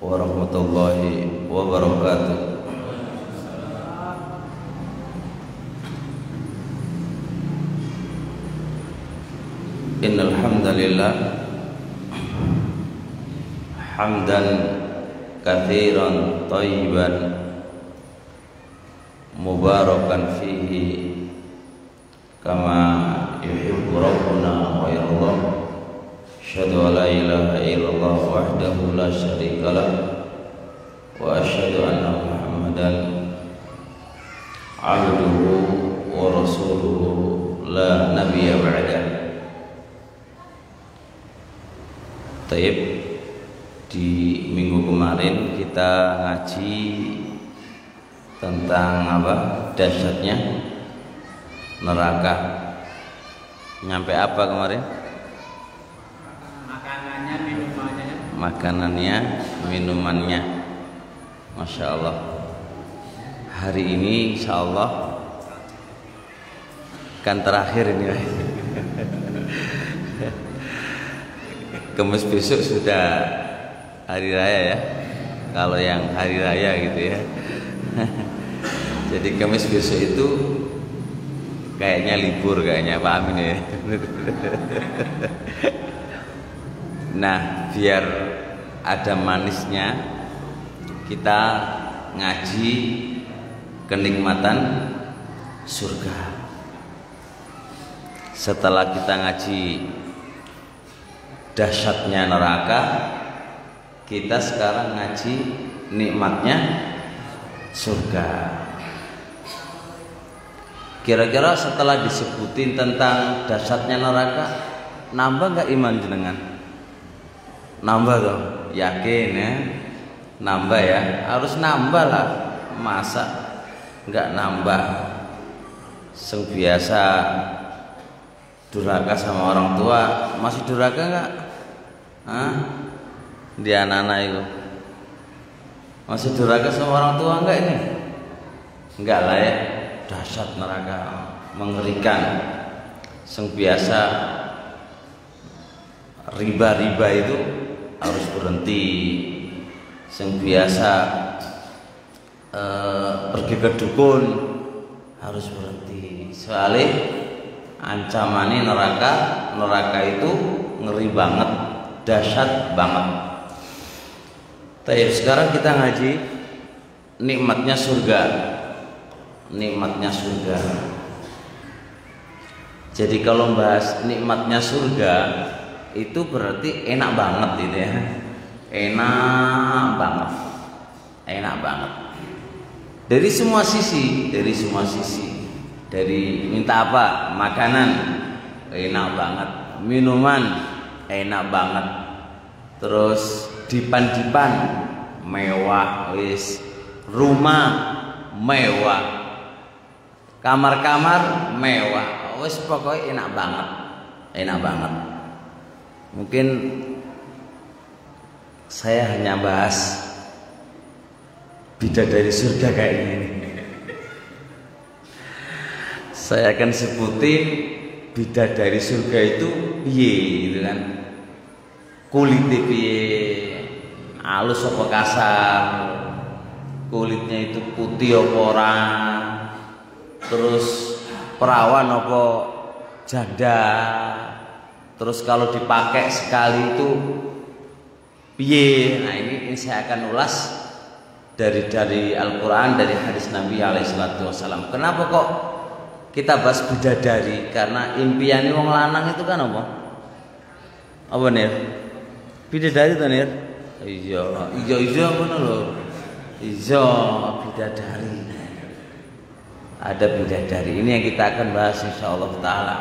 warahmatullahi wabarakatuh. Innal hamdalillah hamdan katsiran thayyiban mubarakan fihi kama yuhibbu rabbuna wa yarda. Asyhadu an la ilaha illallah wahdahu la syarika lah wa asyhadu anna Muhammadan abduhu wa rasuluhu la nabiyya ba'da. Taib, di minggu kemarin kita ngaji tentang apa? Dahsyatnya neraka. Nyampe apa kemarin? Makanannya, minumannya. Masya Allah. Hari ini insya Allah kan terakhir ini. Kemis besok sudah hari raya ya. Kalau yang hari raya gitu ya. Jadi Kemis besok itu kayaknya libur kayaknya, Pak Amin ya. Nah, biar ada manisnya kita ngaji kenikmatan surga. Setelah kita ngaji dahsyatnya neraka, kita sekarang ngaji nikmatnya surga. Kira-kira setelah disebutin tentang dahsyatnya neraka, nambah nggak iman jenengan? Nambah dong, yakin ya? Nambah ya, harus nambah lah. Masa nggak nambah? Seng biasa durhaka sama orang tua, masih durhaka nggak? Hah? Di anak-anak itu masih durhaka sama orang tua nggak ini? Enggak lah ya. Dahsyat neraka, mengerikan. Seng biasa riba-riba itu harus berhenti. Seng biasa pergi ke dukun harus berhenti. Soalnya ancamannya neraka itu ngeri banget, dahsyat banget. Tapi sekarang kita ngaji nikmatnya surga. Nikmatnya surga. Jadi kalau bahas nikmatnya surga itu berarti enak banget gitu ya. Enak banget. Enak banget. Dari semua sisi, Dari minta apa? Makanan enak banget, minuman enak banget. Terus dipan-dipan mewah, wis. Rumah mewah. Kamar-kamar mewah, wis pokoknya enak banget. Enak banget. Mungkin saya hanya bahas bidadari surga kayaknya ini. Saya akan sebutin bidadari surga itu piye gitu kan. Kulitnya piye, halus apa kasar, kulitnya itu putih apa ora, terus perawan apa janda, terus kalau dipakai sekali itu piye. Nah ini saya akan ulas dari Al-Quran, dari hadis Nabi SAW. Kenapa kok kita bahas bidadari? Karena impian wong lanang itu kan apa? Apa nih? Bidadari tuh nih? Iya bener loh. Iya bidadari. Ada bidadari. Ini yang kita akan bahas insyaallah taala.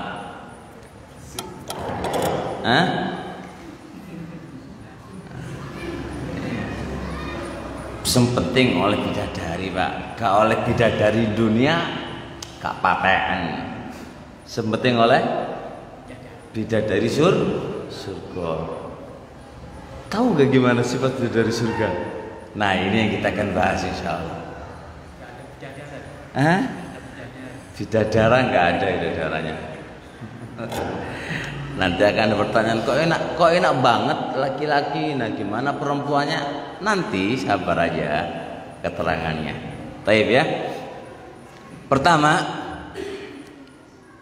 Hah? Sempenting oleh bidadari, Pak. Gak oleh bidadari dunia gak paten. Sempenting oleh bidadari surga. Tahu gak gimana sifat bidadari surga? Nah ini yang kita akan bahas insyaallah. Bidadara nggak ada bidadaranya. Nanti akan ada pertanyaan, kok enak banget laki-laki, nah gimana perempuannya? Nanti sabar aja keterangannya. Taib ya. Pertama,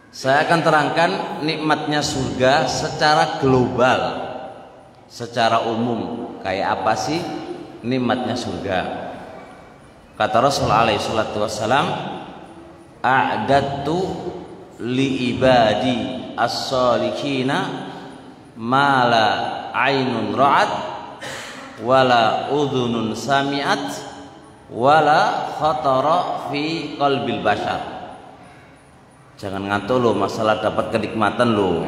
saya akan terangkan nikmatnya surga secara global, secara umum. Kayak apa sih nikmatnya surga? Kata Rasulullah alaihi salatu wassalam, a'dadtu li ibadi as-salihina ma la ainun ra'at wala udhunun sami'at wala khatara fi qalbil bashar. Jangan ngantuk lo, masalah dapat kenikmatan lo.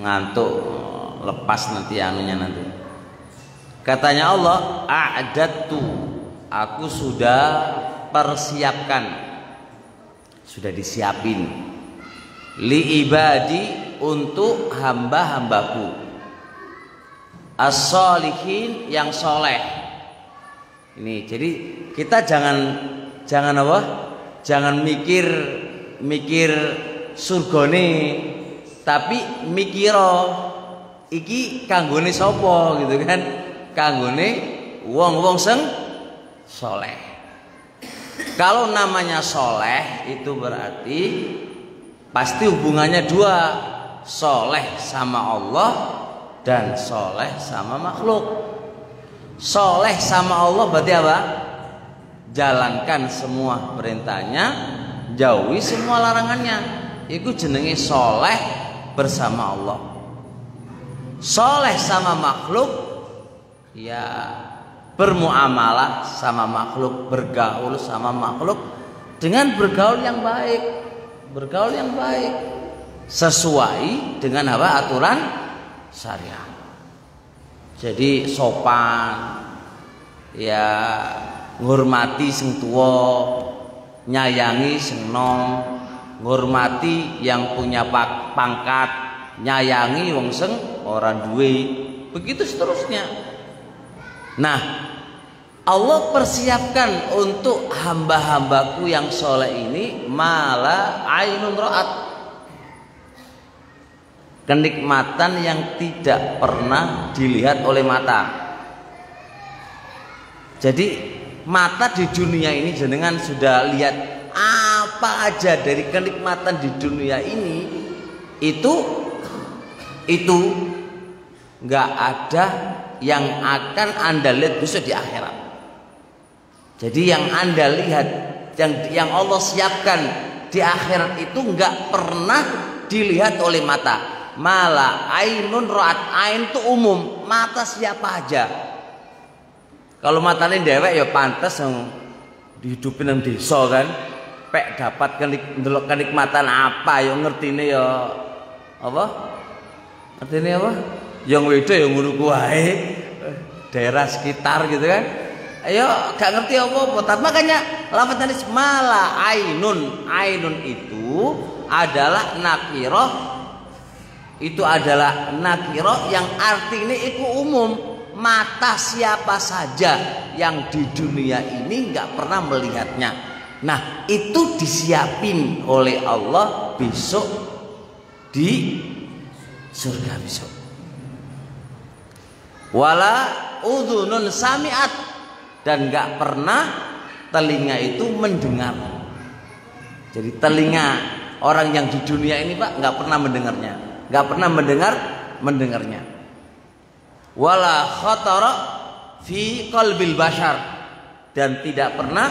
Ngantuk lepas nanti anunya nanti. Katanya Allah, a'dadtu, aku sudah persiapkan, sudah disiapin, li ibadi, untuk hamba-hambaku, as-sholihin, yang soleh. Ini jadi kita jangan apa? Jangan mikir surgane, tapi mikiro iki kanggone sapa gitu kan? Kanggone wong-wong sing soleh. Kalau namanya soleh itu berarti pasti hubungannya dua, soleh sama Allah dan soleh sama makhluk. Soleh sama Allah berarti apa? Jalankan semua perintahnya, jauhi semua larangannya. Itu jenenge soleh bersama Allah. Soleh sama makhluk, ya bermuamalah sama makhluk, bergaul sama makhluk dengan bergaul yang baik, sesuai dengan apa? Aturan syariat. Jadi sopan, ya ngurmati sing tuwa, nyayangi sing nom, ngurmati yang punya pangkat, nyayangi wong sing ora duwe, begitu seterusnya. Nah, Allah persiapkan untuk hamba-hambaku yang soleh ini mala ainun ra'at, kenikmatan yang tidak pernah dilihat oleh mata. Jadi mata di dunia ini jenengan sudah lihat apa aja dari kenikmatan di dunia ini, itu nggak ada yang akan Anda lihat besok di akhirat. Jadi yang Anda lihat, yang Allah siapkan di akhirat itu nggak pernah dilihat oleh mata. Mala ainun ra'at, ain itu umum, mata siapa aja. Kalau matanya dewek ya pantas yang dihidupin yang desa kan, pek dapat kenikmatan apa ya ngertine ya apa? Ngertine apa? Yang wedo ya ngono kuwi, daerah sekitar gitu kan. Ayo gak ngerti apa-apa, tapi makanya lafadznya mala ainun. Ainun itu adalah nakirah. Itu adalah nakirah yang artinya itu umum, mata siapa saja yang di dunia ini nggak pernah melihatnya. Nah, itu disiapin oleh Allah besok di surga besok. Wala udhunun sami'at, dan nggak pernah telinga itu mendengar. Jadi telinga orang yang di dunia ini Pak nggak pernah mendengarnya, nggak pernah mendengarnya. Wala khatara fi qalbil bashar, dan tidak pernah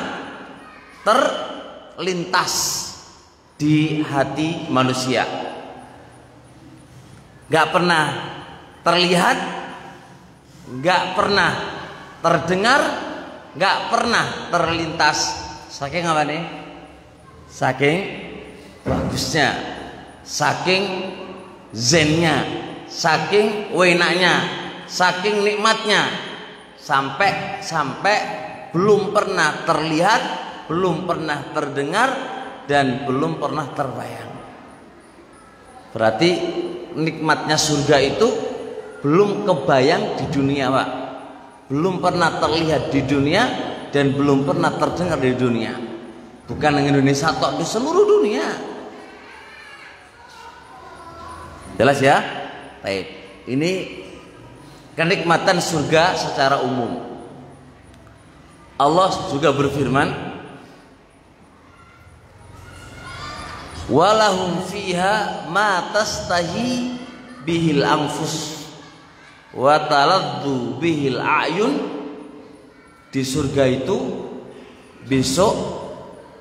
terlintas di hati manusia. Nggak pernah terlihat, nggak pernah terdengar, nggak pernah terlintas. Saking apa nih? Saking bagusnya, saking zennya, saking wenaknya, saking nikmatnya, sampai belum pernah terlihat, belum pernah terdengar, dan belum pernah terbayang. Berarti nikmatnya surga itu belum kebayang di dunia Pak, belum pernah terlihat di dunia, dan belum pernah terdengar di dunia. Bukan di Indonesia tok, di seluruh dunia. Jelas ya? Baik. Ini kenikmatan surga secara umum. Allah juga berfirman, walahum fiha ma tastahi bihil anfus wa taladdu bihil a'yun. Di surga itu besok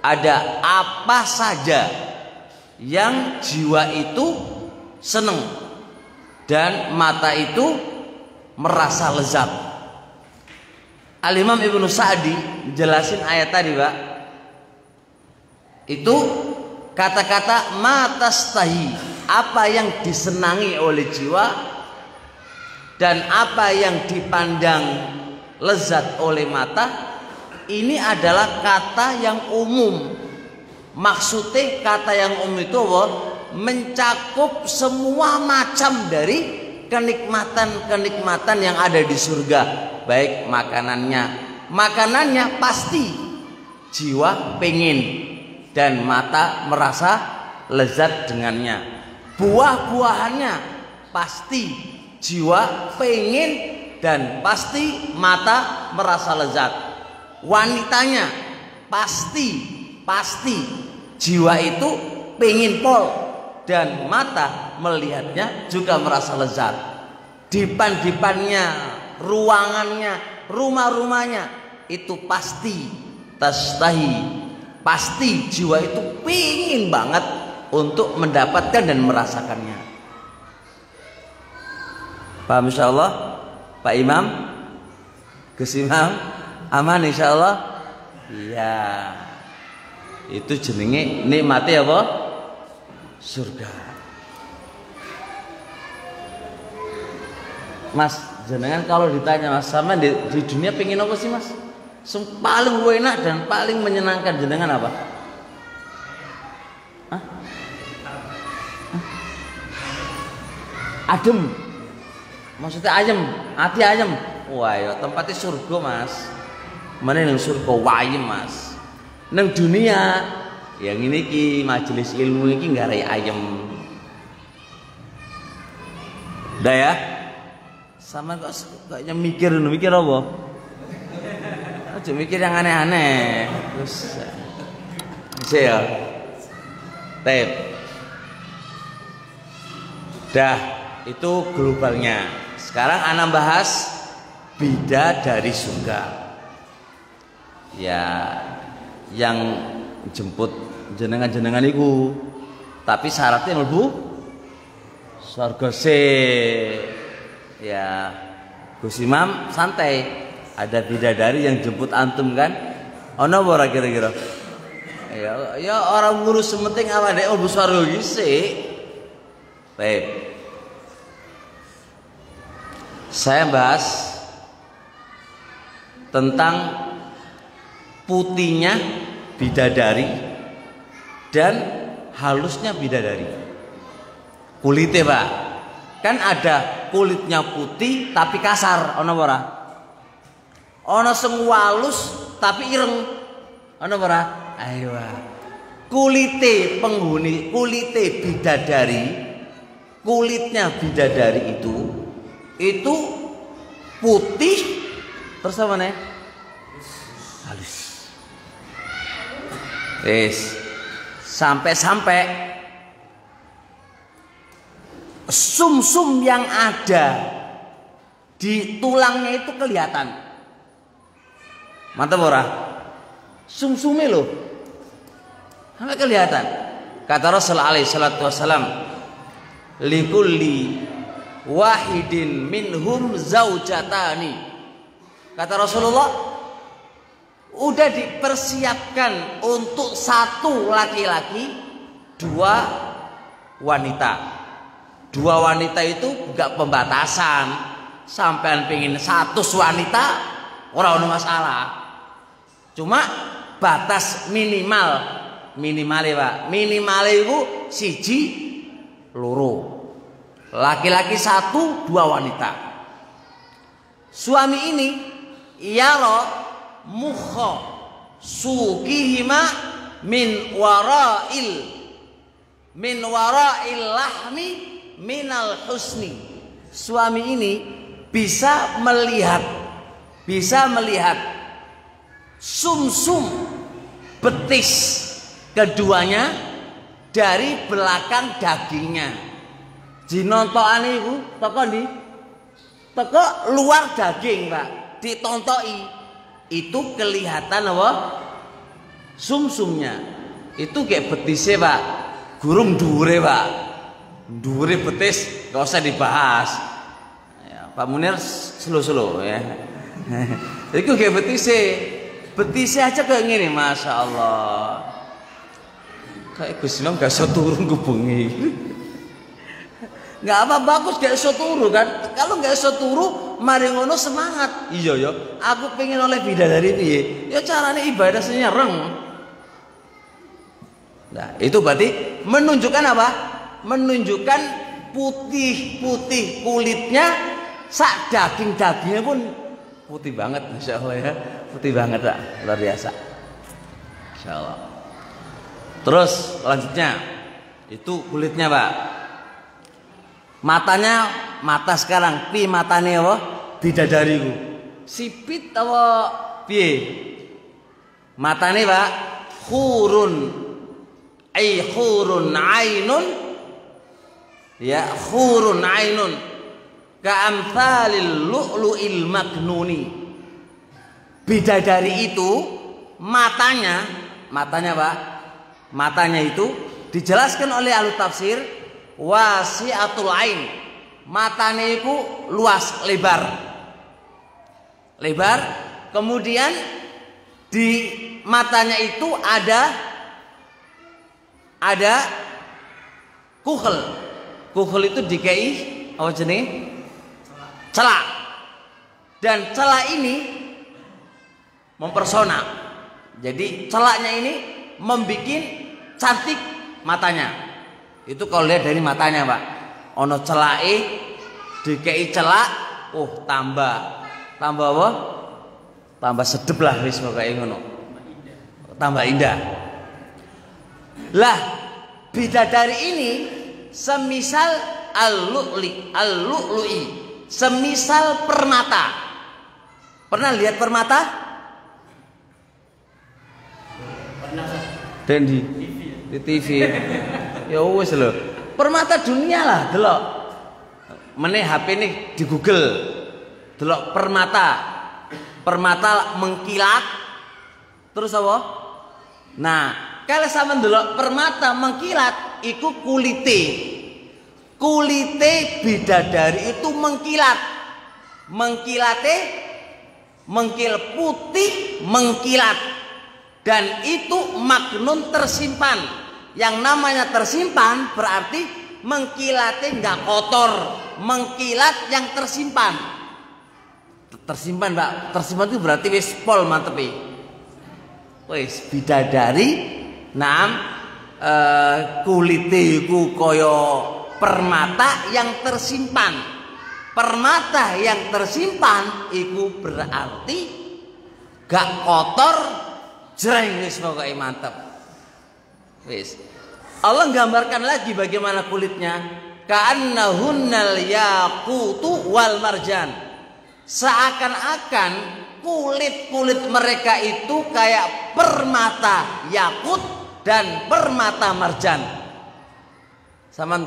ada apa saja yang jiwa itu seneng dan mata itu merasa lezat. Al-Imam Ibnu Sa'di jelasin ayat tadi, Pak. Itu kata-kata matastahi, apa yang disenangi oleh jiwa dan apa yang dipandang lezat oleh mata, ini adalah kata yang umum. Maksudnya kata yang umum itu apa? Mencakup semua macam dari kenikmatan-kenikmatan yang ada di surga. Baik makanannya pasti jiwa pengen dan mata merasa lezat dengannya. Buah-buahannya pasti jiwa pengen dan pasti mata merasa lezat. Wanitanya pasti jiwa itu pengen pol dan mata melihatnya juga merasa lezat. Dipan-dipannya, ruangannya, rumah-rumahnya itu pasti tastahi, pasti jiwa itu pengen banget untuk mendapatkan dan merasakannya. Paham insyaallah Pak Imam? Gus Imam? Aman insyaallah? Iya. Itu jenenge nikmati apa? Surga. Mas, jenengan kalau ditanya Mas, sama di dunia pengen apa sih Mas? Paling enak dan paling menyenangkan jenengan apa? Hah? Adem. Maksudnya ayem, hati ayem. Wah, ya tempatnya surga Mas. Mana yang surga wayem Mas? Neng dunia yang ini ki majelis ilmu ini nggak rai ayem. Udah ya? Sama kok kayaknya mikir apa? Aja mikir yang aneh-aneh. Terus bisa ya. Tep. Dah, itu globalnya. Sekarang ana bahas bidadari surga. Ya, yang jemput jenengan-jenengan iku. Tapi syaratnya mlebu surga sih. Ya, Gus Imam santai, ada bidadari yang jemput antum kan? Ono ora kira-kira? Ya orang ngurus sementing awake dhewe mlebu swarga iki sik. Baik. Saya bahas tentang putihnya bidadari dan halusnya bidadari. Kulitnya, Pak. Kan ada kulitnya putih tapi kasar, ono ora? Ono sing walus tapi ireng, ono ora? Ayo. Kulite penghuni, kulite bidadari, kulitnya bidadari itu putih terus apa nih? Halus. Sampai sum-sum yang ada di tulangnya itu kelihatan. Mantap ora? Sum-sumnya loh. Sampai kelihatan. Kata Rasulullah alaihi salatu wasalam, likulli wahidin minhum zaujatani. Kata Rasulullah, udah dipersiapkan untuk satu laki-laki, dua wanita. Dua wanita itu gak pembatasan. Sampean pengen 100 wanita, ora ono masalah. Cuma batas minimal Pak. Minimal itu siji loro. Laki-laki 1, 2 wanita. Suami ini yara mukha sukihima min wara'il lahmi minal husni. Suami ini bisa melihat sumsum betis keduanya dari belakang dagingnya. Dinontokane iku teko ndi? Teko luar daging, Pak. Ditontoki. Itu kelihatan apa? Sumsumnya. Itu kayak betisnya, Pak. Gurung dhuwure, Pak. Dhuwure betis gak usah dibahas. Ya, Pak Munir slow-slow ya. Iku kayak betisnya. Betisnya aja kayak gini, Masya Allah. Kayak Gus Imam gak iso turun kubengi. Gak apa bagus gak iso turu kan. Kalau gak iso turu mari ngono semangat. Iya ya, aku pengen oleh bidadari piye? Ya carane ibadah nyereng. Nah, itu berarti menunjukkan apa? Menunjukkan putih-putih kulitnya, sak daging-dagingnya pun putih banget, Masya Allah ya. Putih banget, Pak. Luar biasa. Masya Allah. Terus selanjutnya itu kulitnya, Pak. Matanya, mata sekarang pi matane apa? Bidadariku. Sipit apa piye? Matane, Pak, khurun ainun. Ya, khurun ainun ka'amthalil lu'lu'il maknuni. Bidadari itu matanya Pak, matanya itu dijelaskan oleh ahli tafsir wasi'atul ain. Matanya itu luas, lebar. Kemudian di matanya itu ada kuhel. Kuhel itu dikai apa jenis? Celak. Dan celak ini mempersona. Jadi celaknya ini membikin cantik matanya. Itu kalau lihat dari matanya, Pak. Ono celake dikai celak, tambah apa? Tambah sedep lah wis pokoke ngono. Tambah indah. Lah, bidadari ini semisal al-lu'lu'i, semisal permata. Pernah lihat permata? Pernah. Dan di TV. Ya wis lho. Permata dunia lah, delok. Meneh HP ini di Google. Delok permata. Permata mengkilat. Terus apa? Nah, kalau sama delok permata mengkilat, iku kulite bidadari itu mengkilat. Mengkil putih mengkilat. Dan itu maknun tersimpan. Yang namanya tersimpan berarti mengkilatnya nggak kotor. Mengkilat yang tersimpan. Tersimpan, Pak. Tersimpan itu berarti wis pol mantepi. Wis bidadari kulite iku kaya permata yang tersimpan. Permata yang tersimpan iku berarti gak kotor, jreng wis pokoke mantep. Wis. Allah gambarkan lagi bagaimana kulitnya. Ka'annahunnal yaqutu wal marjan. Seakan-akan kulit-kulit mereka itu kayak permata yakut dan permata marjan. Saman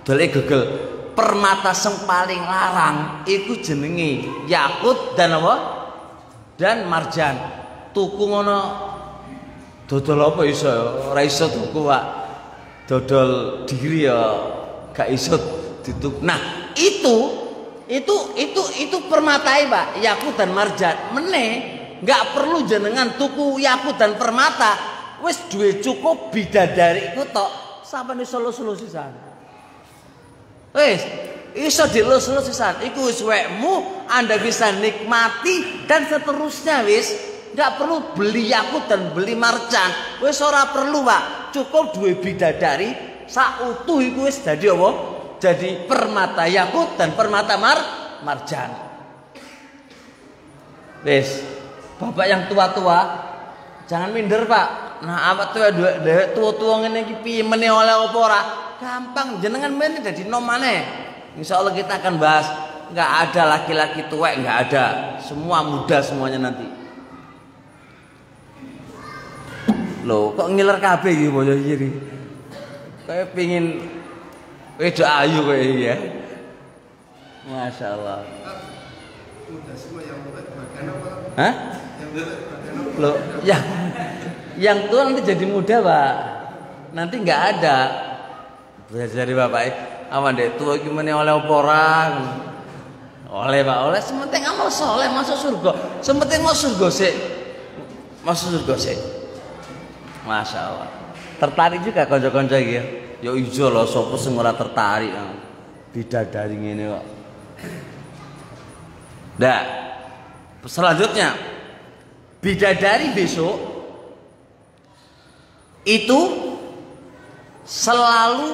dole Google, permata sing paling larang iku jenenge yakut dan apa? Dan marjan. Tuku ngono dodol apa iso? Ora iso tuku, Pak. Dodol diri ya gak iso dituku. Nah, itu permatai, Pak, yakut dan marjan. Meneh nggak perlu jenengan tuku yakut dan permata, wis duwe cukup bidadari iku tok, sampeyan iso lus-lus sisan. Wis iso dilus-lus sisan, iku wis wekmu, Anda bisa nikmati dan seterusnya. Wis nggak perlu beli yakut dan beli marjan, wis ora perlu, Pak. Cukup duwe bidadari sak utuh iku wis dadi apa? Jadi permata yakut dan permata marjan. Wes, bapak yang tua-tua jangan minder, Pak. Nah, apa tuh tua-tua ngene iki piye meneh oleh apa ora? gampang jenengan men dadi nom maneh. Insyaallah kita akan bahas. Enggak ada laki-laki tuwek, enggak ada. Semua muda semuanya nanti. Loh, kok ngiler kabeh iki boyo iki. Kayak pengin wedok ayu kayak ya. Masya Allah. Muda semua yang muda bagian apa? Hah? Yang muda bagian apa? Loh, ya. Yang tua nanti jadi muda, Pak. Nanti nggak ada. Belajar dari Bapak. Awan deh tua gimana oleh orang? Oleh Pak, oleh. Sementing amal soleh masuk surga. Sementing masuk surga sih. Masuk surga sih. Masya Allah. Tertarik juga konco-konco iki ya. Ya ijo lho sapa sing ora tertarik. Bidadari ngene kok. Nah, selanjutnya bidadari besok itu selalu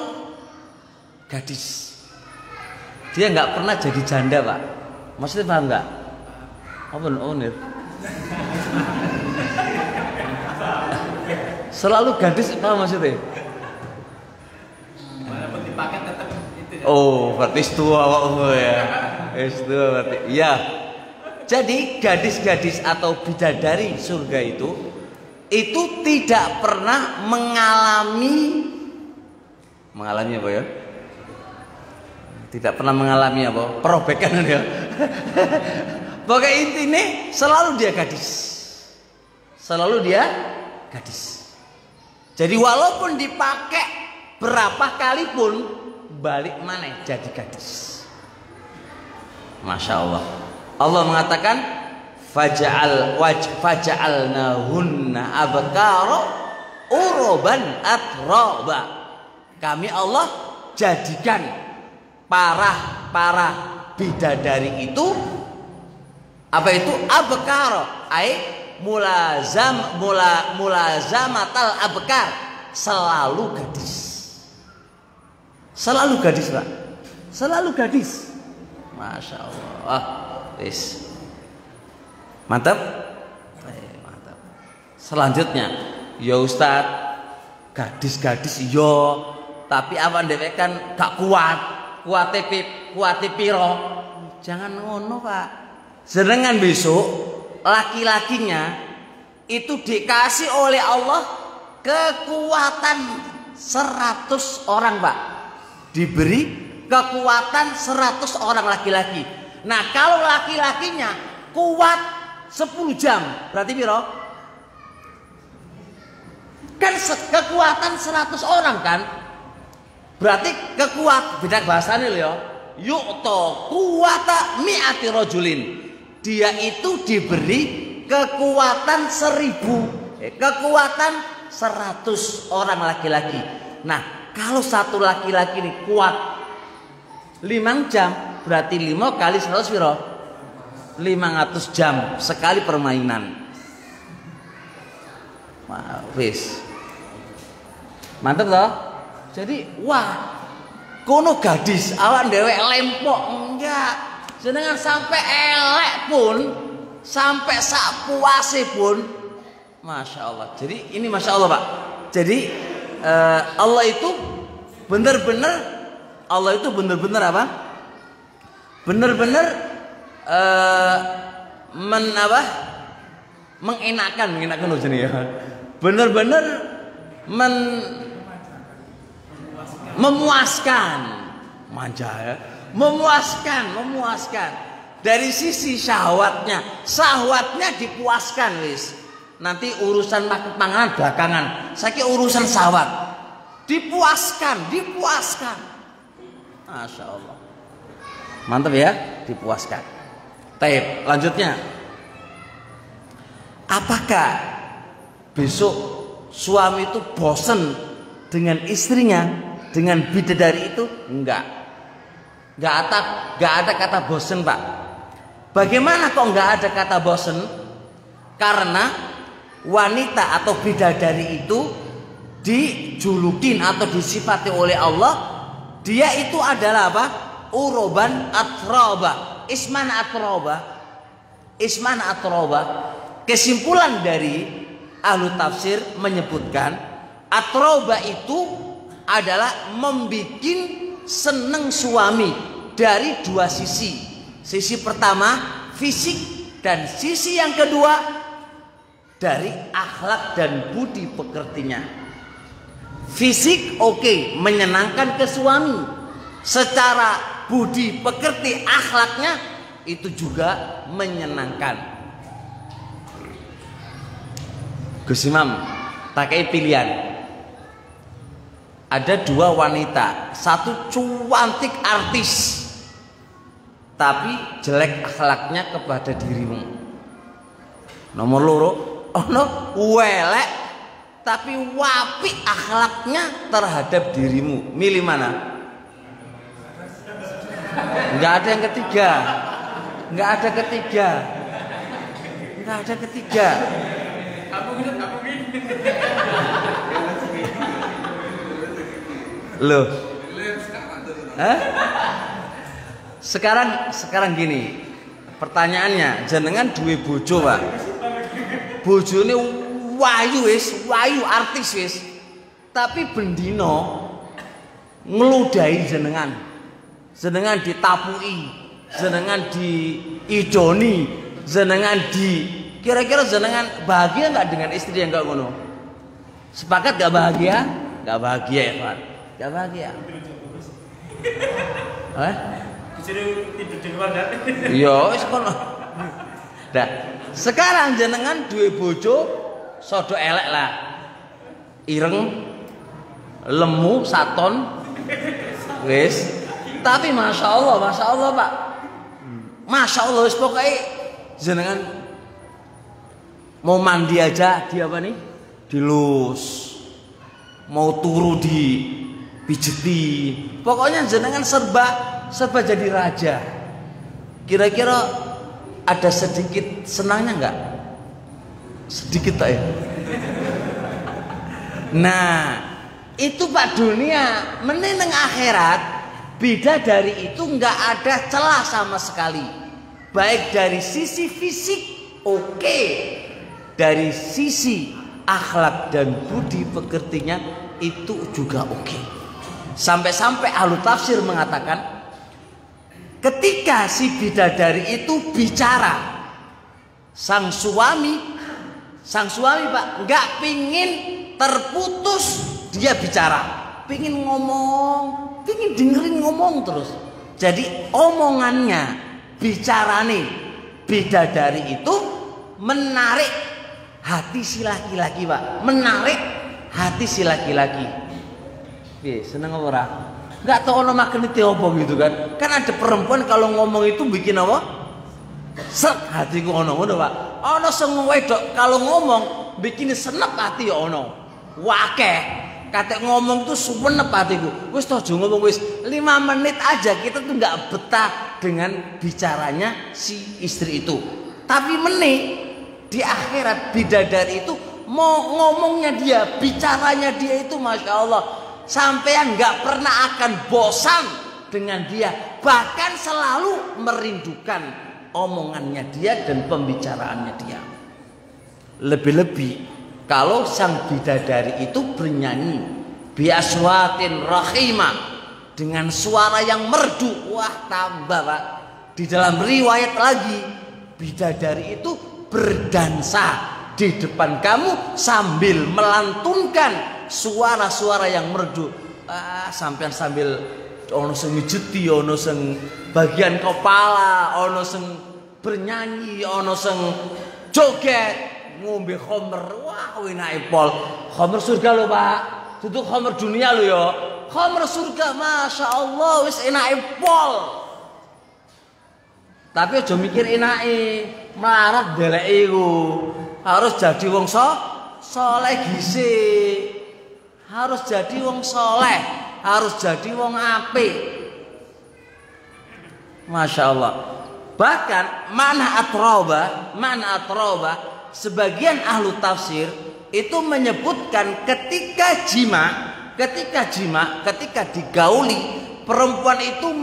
gadis. Dia nggak pernah jadi janda, Pak. Maksudnya paham nggak? Apa nih? Selalu gadis, apa maksudnya? Walaupun dipakai tetap itu. Oh, berarti itu ya. Itu berarti. Iya. Jadi gadis-gadis atau bidadari surga itu tidak pernah mengalami apa ya? Tidak pernah mengalami apa? Perobekan ya. Pokoknya intinya selalu dia gadis. Selalu dia gadis. Jadi walaupun dipakai berapa kali pun balik mana jadi gadis. Masya Allah. Allah mengatakan faja'alnahunna abkara uruban atraba. Kami Allah jadikan para bidadari itu apa itu abkara mulazamatal abkar, selalu gadis Pak, selalu gadis. Masya Allah. Wis mantap. Mantap. Selanjutnya ya Ustad, gadis-gadis yo tapi awan dhewe kan gak kuate piro. Jangan ngono Pak. Jenengan besok laki-lakinya itu dikasih oleh Allah kekuatan 100 orang Pak. Diberi kekuatan 100 orang laki-laki. Nah kalau laki-lakinya kuat 10 jam berarti piro? Kan kekuatan 100 orang kan? Berarti beda bahasanya loh ya. Yu'to kuwata mi'ati rajulin. Dia itu diberi kekuatan 1000, kekuatan 100 orang laki-laki. Nah, kalau satu laki-laki ini kuat 5 jam, berarti 5 kali 100 piro? 500 jam sekali permainan. Wis. Mantap toh? Jadi, wah, kono gadis awak dewek lempok enggak. Jenengan sampai elek pun, sampai sak puase pun, Masya Allah. Jadi ini Masya Allah Pak. Jadi Allah itu benar-benar apa? Benar-benar mengenakan loh jenis ya. Benar-benar memuaskan, manja ya. Memuaskan dari sisi syahwatnya dipuaskan wis. Nanti urusan makan panganan belakangan. Saiki urusan syahwat dipuaskan. Masya Allah, mantap ya, dipuaskan. Taib, lanjutnya, apakah besok suami itu bosan dengan istrinya, dengan bidadari itu? Enggak ada kata bosen Pak. Bagaimana kok enggak ada kata bosen? Karena wanita atau bidadari itu dijulukin atau disifati oleh Allah, dia itu adalah apa? Uroban atroba. Isman atroba. Kesimpulan dari ahlu tafsir menyebutkan atroba itu adalah membuat seneng suami dari dua sisi. Sisi pertama fisik, dan sisi yang kedua dari akhlak dan budi pekertinya. Fisik oke, menyenangkan ke suami. Secara budi pekerti akhlaknya itu juga menyenangkan. Gus Imam pakai pilihan. Ada dua wanita, satu cantik artis, tapi jelek akhlaknya kepada dirimu. Nomor loro, ono welek tapi wapi akhlaknya terhadap dirimu. Milih mana? Enggak ada yang ketiga. Enggak ada ketiga. Enggak ada ketiga. Loh. Hah? Sekarang gini. Pertanyaannya, jenengan duwe bojo, Pak. Bojone wayu artis wis. Tapi bendino ngeludahi jenengan. Jenengan ditapui, jenengan diidoni, jenengan kira-kira jenengan bahagia nggak dengan istri yang nggak ngono? Sepakat nggak bahagia? Nggak bahagia ya, Pak. Nggak bahagia. Tidur di luar dan. Iya, wis kono. Nah, sekarang jenengan duwe bojo sodo elek lah. Ireng, lemu, saton. Wis. Tapi masya Allah Pak. Masya Allah wis pokoknya jenengan mau mandi aja dia apa nih? Dilus. Mau turu di pijeti. Pokoknya jenengan serba jadi raja. Kira-kira ada sedikit senangnya enggak? Sedikit tak ya? Nah, itu Pak dunia, meneneng akhirat, bidadari itu enggak ada celah sama sekali. Baik dari sisi fisik, oke. Dari sisi akhlak dan budi pekertinya itu juga oke. Sampai-sampai ahlu tafsir mengatakan, ketika si bidadari itu bicara, sang suami Pak nggak pingin terputus dia bicara, pingin ngomong, pingin dengerin ngomong terus. Jadi omongannya, bicarane bidadari itu menarik hati si laki-laki, Pak, menarik hati si laki-laki. Seneng ora? Nggak tahu ono makna itu apa gitu kan? Kan ada perempuan kalau ngomong itu bikin apa? Sek hatiku ono Pak. Ono sing wedok kalau ngomong bikin senep hati ya ono. Wakeh. Kate ngomong tuh suwenep hatiku. Wis toh aja ngomong wis 5 menit aja kita tuh nggak betah dengan bicaranya si istri itu. Tapi meneh di akhirat bidadari itu mau ngomongnya dia, bicaranya dia itu masya Allah. Sampean nggak pernah akan bosan dengan dia, bahkan selalu merindukan omongannya dia dan pembicaraannya dia. Lebih-lebih kalau sang bidadari itu bernyanyi biaswatin rahimah, dengan suara yang merdu, wah tambah Pak. Di dalam riwayat lagi bidadari itu berdansa di depan kamu sambil melantunkan suara-suara yang merdu. Sampean sambil ono sing mijeti, ono sing bagian kepala, ono sing bernyanyi, ono sing joget, ngombe khamr. Wah, enake pol. Khamr surga lho, Pak. Dudu khamr dunia lho ya. Khamr surga, masya Allah, wis enake pol. Tapi aja mikir enake, melarat deleke iku. Harus jadi wong soleh gisik. Harus jadi wong soleh, harus jadi wong apik. Masya Allah. Bahkan mana atroba, sebagian ahlu tafsir itu menyebutkan ketika digauli, perempuan itu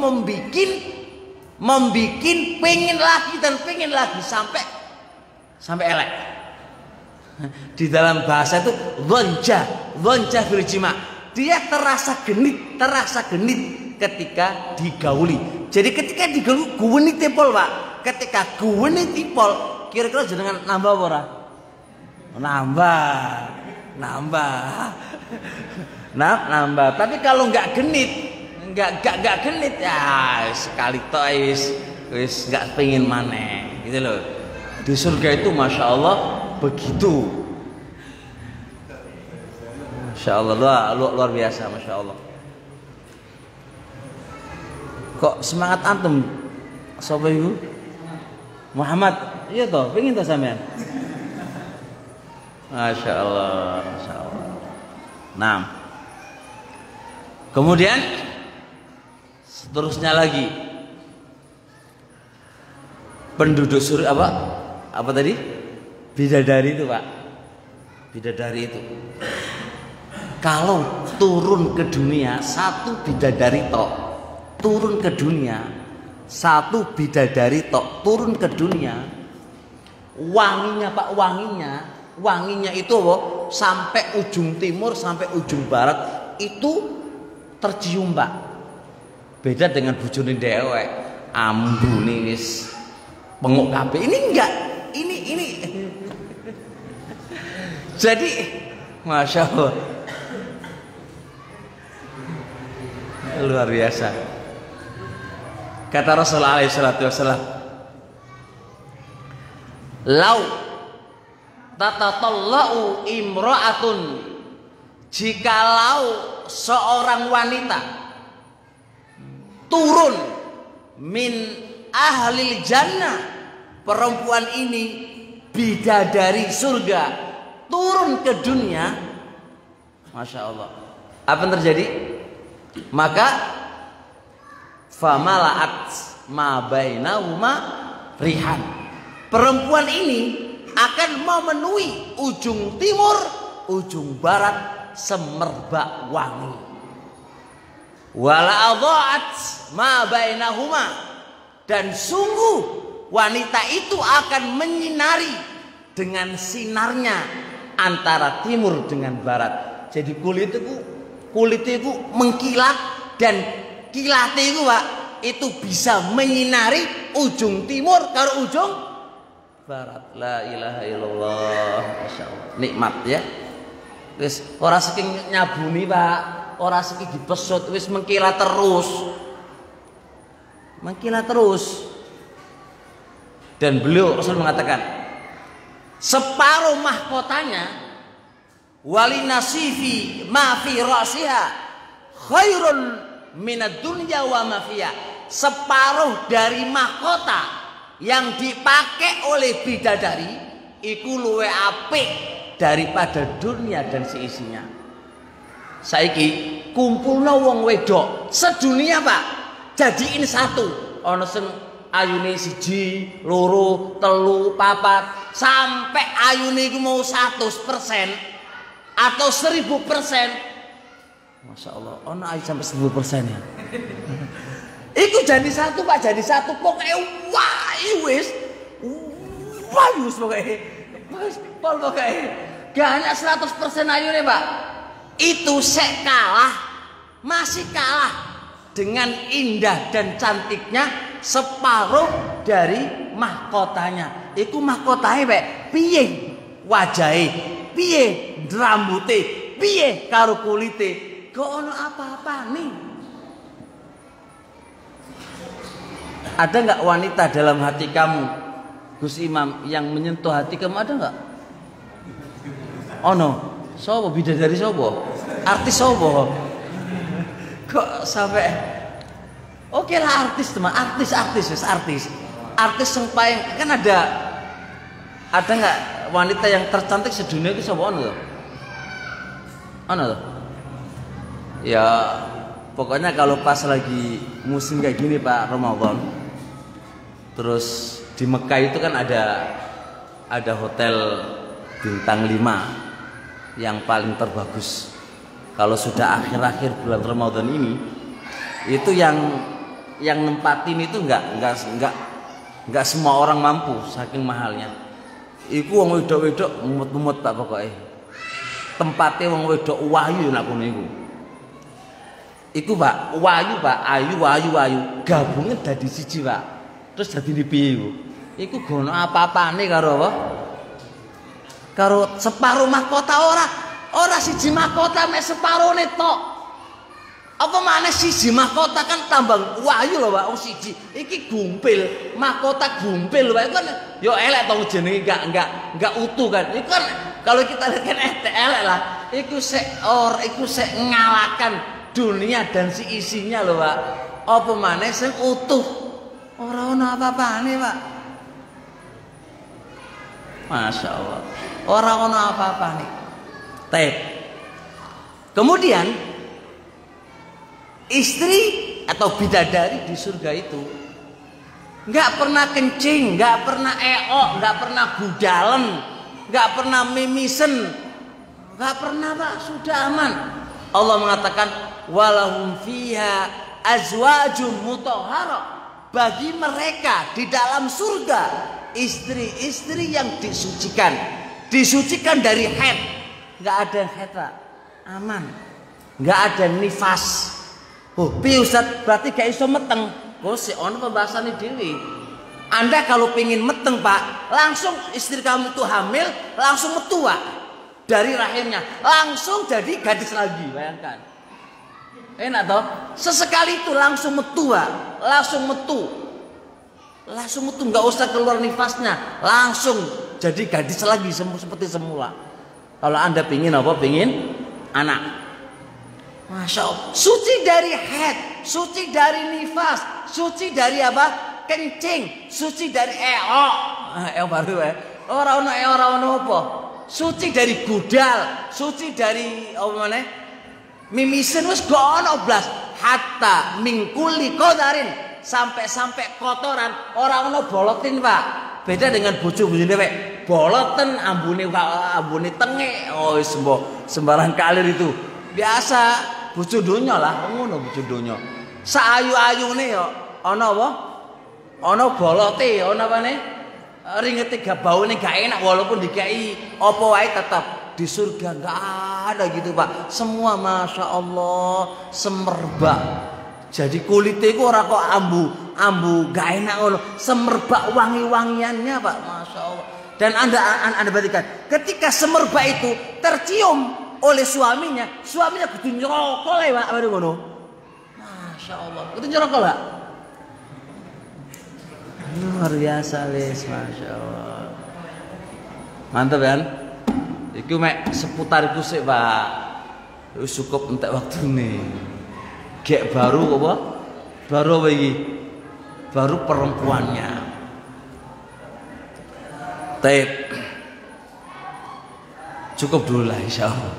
membikin pengen lagi sampai elek. Di dalam bahasa itu lonja fil jima, dia terasa genit ketika digauli. Jadi ketika digauli guweni tipol, Pak. Ketika guweni tipol, kira-kira jenengan nambah apa ora? Nambah. Tapi kalau nggak genit, nggak genit ya sekali toh wis nggak pengen maneh, gitu loh. Di surga itu masya Allah begitu. Masya Allah luar biasa, masya Allah. Kok semangat antum, sobat ibu? Muhammad, iya toh, pengen toh sampean? Masya Allah, masya Allah. Nah, kemudian seterusnya lagi penduduk surga apa tadi? Bidadari itu, Pak. Bidadari itu kalau turun ke dunia satu bidadari tok, turun ke dunia satu bidadari tok, turun ke dunia, wanginya Pak, wanginya itu sampai ujung timur sampai ujung barat itu tercium, Pak. Beda dengan bojone dhewek, ambune wis penguk kabeh. Ini enggak, ini jadi masya Allah luar biasa. Kata Rasulullah SAW, lau tatatallau imra'atun, jikalau seorang wanita turun min ahlil jannah, perempuan ini bidadari surga, turun ke dunia, masya Allah, apa yang terjadi? Maka famalaat ma bainahuma rihan, perempuan ini akan memenuhi ujung timur ujung barat semerbak wangi. Wala adha'at ma bainahuma, dan sungguh wanita itu akan menyinari dengan sinarnya antara timur dengan barat. Jadi kulitnya itu mengkilat, dan kilatnya itu, Pak, itu bisa menyinari ujung timur karo ujung barat. La ilaha illallah, masya Allah, nikmat ya. Wis ora saking nyabuni, Pak, ora saking dipesut, wis mengkilat terus. Dan beliau Rasul mengatakan, separuh mahkotanya wali nasifi ma fi ra'siha khairun minad dunya wa ma fiha, separuh dari mahkota yang dipakai oleh bidadari iku luwe apik daripada dunia dan seisinya. Saiki kumpulna wong wedok sedunia, Pak, jadiin satu, ana sing ayune 1, 2, 3, 4 sampai ayune iku mau 100% atau 1000%. Masya Allah, ono aja sampai 1000% ya. Iku jadi satu, Pak, jadi satu. Pokoknya wah, wis pokoknya. Pokoknya gak hanya 100% ayune, Pak. Itu masih kalah dengan indah dan cantiknya separuh dari mahkotanya. Iku mahkotanya, Pak, piye wajahe, piye rambute, piye karo kulite. Gak ono apa-apa nih. Ada nggak wanita dalam hati kamu, Gus Imam, yang menyentuh hati kamu? Ada nggak? Ono. Sopo bidadari sopo? Artis sopo? Kok sampai? Oke lah, artis teman, artis. Artis yang paling kan ada nggak wanita yang tercantik sedunia itu sopo? Ono tuh. Ya pokoknya kalau pas lagi musim kayak gini, Pak, Ramadan, terus di Mekah itu kan ada hotel bintang 5 yang paling terbagus. Kalau sudah akhir-akhir bulan Ramadan ini, itu yang nempatin itu enggak semua orang mampu, saking mahalnya. Iku wong wedok-wedok mumut-mumut, Pak, pokoknya tempatnya wong wedok wahyu nak kono iku. Iku Pak, wayu Pak, ayu gabungnya dadi siji Pak. Terus dadi piye iku? Iku gono apa-apane karo apa? Karo separuh mahkota ora siji mahkota mek separone tok. Apa maneh siji mahkota kan tambang wayu lho Pak, wong siji. Iki gumpil, mahkota gumpil Pak. Itu kan yo elek to jenenge enggak utuh kan. Itu kan kalau kita lihat kan elek lah. Iku sek ngalahkan dunia dan si isinya loh Pak. Apa maneh sing utuh. Ora ono apa-apane Pak. Masya Allah. Ora ono apa-apane. Baik. Kemudian istri atau bidadari di surga itu nggak pernah kencing, nggak pernah eok, nggak pernah budalen, nggak pernah mimisen, nggak pernah Pak. Sudah aman. Allah mengatakan walahum fiha azwajum mutahhara. Bagi mereka di dalam surga istri-istri yang disucikan dari haid. Nggak ada haid Pak. Aman. Nggak ada nifas. Oh, piye Ustaz? Berarti gak iso meteng. Oh, si ono pembahasannya dewi. Anda kalau pengen meteng Pak, langsung istri kamu itu hamil, langsung metu Pak. Dari rahimnya langsung jadi gadis lagi, bayangkan. Enak toh? Sesekali itu langsung metu Pak. Langsung metu, nggak usah keluar nifasnya, langsung jadi gadis lagi seperti semula. Kalau Anda pingin apa? Pingin anak. Masya Allah. Suci dari haid, suci dari nifas, suci dari apa? Kencing, suci dari eok. Baru ya. Orang apa? Suci dari budal, suci dari apa mana? Mimisen wis gak ono blas. Hatta mingkuli kodarin, sampai kotoran orang ono bolotin Pak. Beda dengan bojo-bojone Pak. Boloten ambune tenge. Oh sembarang kalir itu. Biasa bojo donya lah, ngono bojo donya. Saayu-ayune yo ana apa? Ana bolote, ana apane? Ringete gabaune gak enak walaupun dikai apa wae tetap di surga enggak ada gitu Pak. Semua Masya Allah semerbak. Jadi kulitnya itu ora kok ambu gak enak ngono. Semerbak wangi-wangiannya Pak. Masya Allah. Dan Anda perhatikan ketika semerbak itu tercium oleh suaminya kudu nyerokol ya Pak. Baru ngono. Masya Allah. Kudu nyerokol Pak. Luar biasa les, Masya Allah. Mantap kan? Iku mek seputar iku sik Pak. Wis cukup entek waktune. Gek baru apa? Baru apa iki? Baru perempuannya. Taib. Cukup dulu lah insyaallah.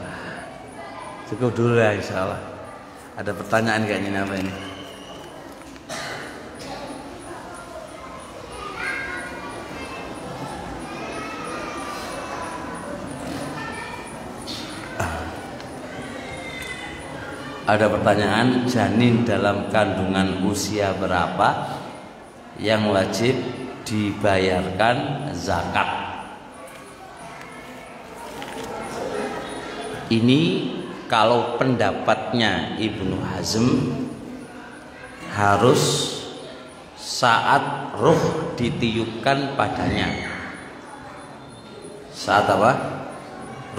Cukup dulu lah insyaallah. Ada pertanyaan kayaknya apa ini? Ada pertanyaan, janin dalam kandungan usia berapa yang wajib dibayarkan zakat? Ini kalau pendapatnya Ibnu Hazm harus saat ruh ditiupkan padanya. Saat apa?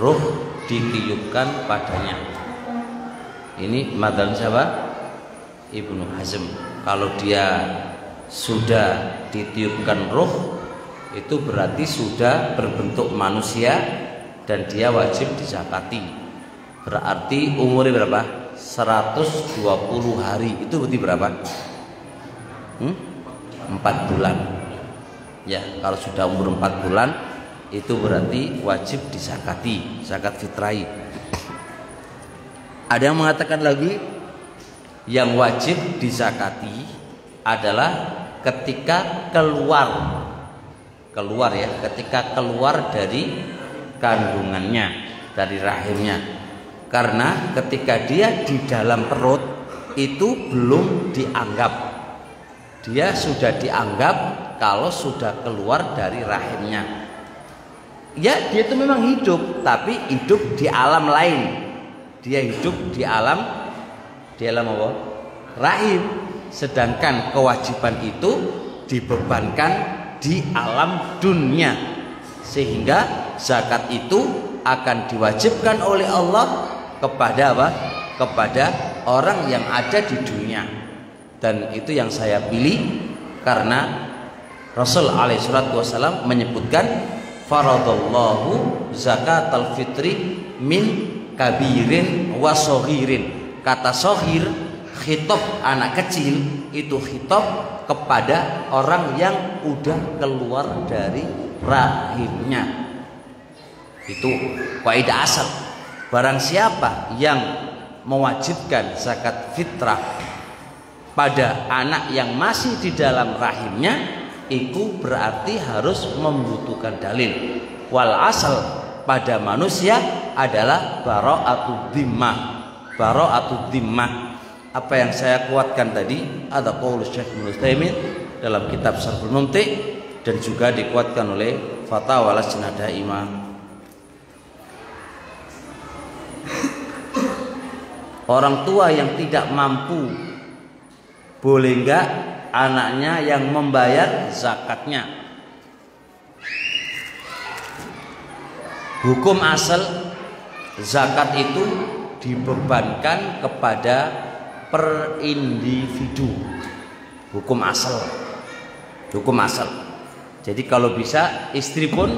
Ruh ditiupkan padanya. Ini madzhab siapa? Ibnu Hazm. Kalau dia sudah ditiupkan ruh, itu berarti sudah berbentuk manusia dan dia wajib dizakati. Berarti umurnya berapa? 120 hari. Itu berarti berapa? 4 bulan. Ya, kalau sudah umur 4 bulan itu berarti wajib dizakati, zakat fitrahi. Ada yang mengatakan lagi yang wajib dizakati adalah ketika keluar ketika keluar dari kandungannya, dari rahimnya. Karena ketika dia di dalam perut itu belum dianggap. Dia sudah dianggap kalau sudah keluar dari rahimnya. Ya, dia itu memang hidup, tapi hidup di alam lain. Dia hidup di alam di alam apa? Rahim. Sedangkan kewajiban itu dibebankan di alam dunia, sehingga zakat itu akan diwajibkan oleh Allah kepada apa? Kepada orang yang ada di dunia. Dan itu yang saya pilih karena Rasul alaihi salatu wasallam menyebutkan faradallahu zakatal fitri min kabirin wa soghirin. Kata soghir, khitab anak kecil, itu khitab kepada orang yang udah keluar dari rahimnya. Itu kaidah asal. Barang siapa yang mewajibkan zakat fitrah pada anak yang masih di dalam rahimnya, itu berarti harus membutuhkan dalil. Wal asal pada manusia adalah bara'atud dhimmah. Bara'atud dhimmah. Apa yang saya kuatkan tadi ada qaul Syekh Ibnu Utsaimin dalam kitab Syarhul Mumti' dan juga dikuatkan oleh Fatawa Lajnah Daimah. Orang tua yang tidak mampu, boleh enggak anaknya yang membayar zakatnya? Hukum asal zakat itu dibebankan kepada per individu. Hukum asal. Hukum asal. Jadi kalau bisa istri pun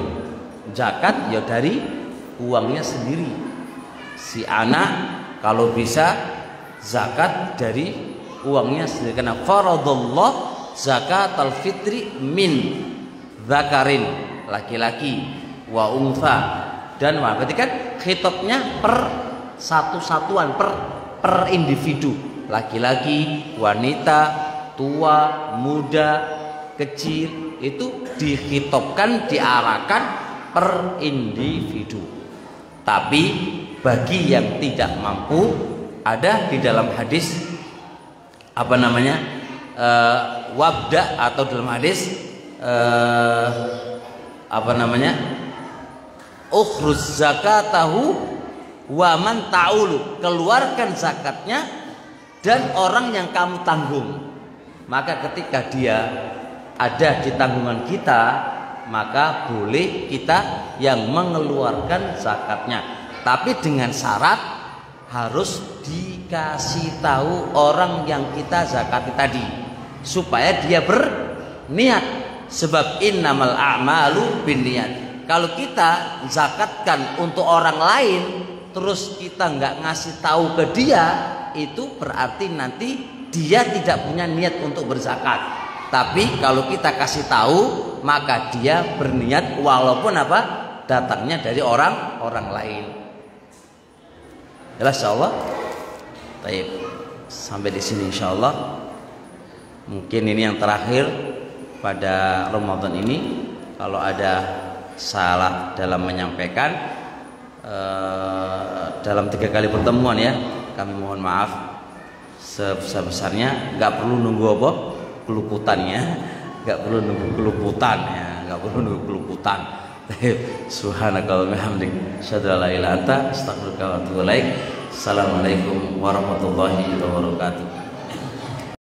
zakat ya dari uangnya sendiri. Si anak kalau bisa zakat dari uangnya sendiri, karena faradallah zakatal fitri min zakarin, laki-laki, wa untha, dan berarti kan khitabnya per satu satuan, per individu, laki-laki, wanita, tua, muda, kecil, itu dikhitabkan, diarahkan per individu. Tapi bagi yang tidak mampu, ada di dalam hadis apa namanya, wabda, atau dalam hadis apa namanya, ukhruz zakatahu wa man ta'ulu, keluarkan zakatnya dan orang yang kamu tanggung. Maka ketika dia ada di tanggungan kita, maka boleh kita yang mengeluarkan zakatnya, tapi dengan syarat harus dikasih tahu orang yang kita zakati tadi, supaya dia berniat. Sebab innamal a'malu binniyat. Kalau kita zakatkan untuk orang lain, terus kita nggak ngasih tahu ke dia, itu berarti nanti dia tidak punya niat untuk berzakat. Tapi kalau kita kasih tahu, maka dia berniat walaupun apa, datangnya dari orang lain. Jelas insyaallah. Baik, sampai di sini insyaallah. Mungkin ini yang terakhir pada Ramadan ini. Kalau ada salah dalam menyampaikan dalam 3 kali pertemuan ya, kami mohon maaf sebesar-besarnya. Nggak perlu nunggu apa keluputannya, nggak perlu nunggu keluputan ya, nggak perlu nunggu keluputan. Subhanakallahumma wa bihamdik, asyhadu an la ilaha illa anta, astaghfiruka wa atubu ilaik. Assalamualaikum warahmatullahi wabarakatuh.